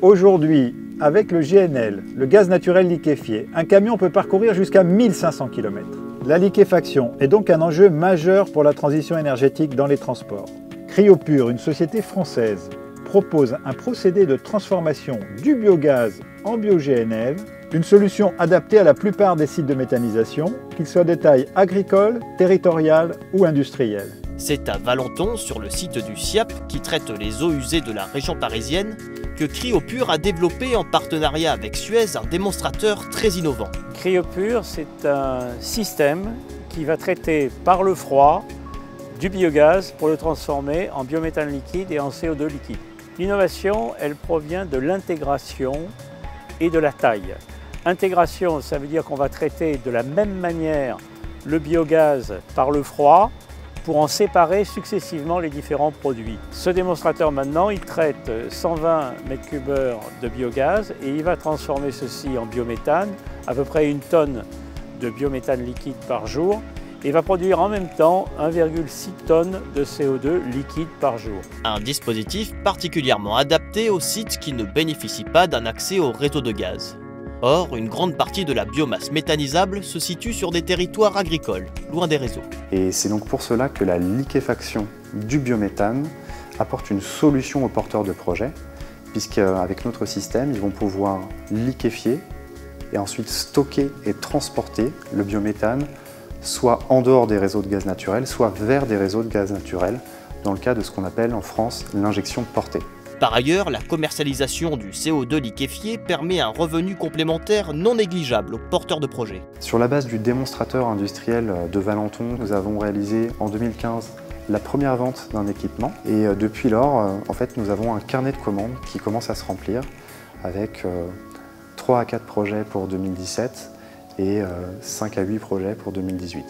Aujourd'hui, avec le GNL, le gaz naturel liquéfié, un camion peut parcourir jusqu'à 1500 km. La liquéfaction est donc un enjeu majeur pour la transition énergétique dans les transports. Cryopure, une société française, propose un procédé de transformation du biogaz en bio-GNL, une solution adaptée à la plupart des sites de méthanisation, qu'ils soient de taille agricole, territoriale ou industrielle. C'est à Valenton, sur le site du SIAP, qui traite les eaux usées de la région parisienne, que Cryopure a développé en partenariat avec Suez un démonstrateur très innovant. Cryopure, c'est un système qui va traiter par le froid du biogaz pour le transformer en biométhane liquide et en CO2 liquide. L'innovation, elle provient de l'intégration et de la taille. Intégration, ça veut dire qu'on va traiter de la même manière le biogaz par le froid pour en séparer successivement les différents produits. Ce démonstrateur maintenant, il traite 120 m3 de biogaz et il va transformer ceci en biométhane, à peu près 1 tonne de biométhane liquide par jour, et va produire en même temps 1,6 tonnes de CO2 liquide par jour. Un dispositif particulièrement adapté aux sites qui ne bénéficient pas d'un accès au réseau de gaz. Or, une grande partie de la biomasse méthanisable se situe sur des territoires agricoles, loin des réseaux. Et c'est donc pour cela que la liquéfaction du biométhane apporte une solution aux porteurs de projets, puisqu'avec notre système, ils vont pouvoir liquéfier et ensuite stocker et transporter le biométhane soit en dehors des réseaux de gaz naturel, soit vers des réseaux de gaz naturel, dans le cas de ce qu'on appelle en France l'injection portée. Par ailleurs, la commercialisation du CO2 liquéfié permet un revenu complémentaire non négligeable aux porteurs de projets. Sur la base du démonstrateur industriel de Valenton, nous avons réalisé en 2015 la première vente d'un équipement et depuis lors, en fait, nous avons un carnet de commandes qui commence à se remplir avec 3 à 4 projets pour 2017 et 5 à 8 projets pour 2018.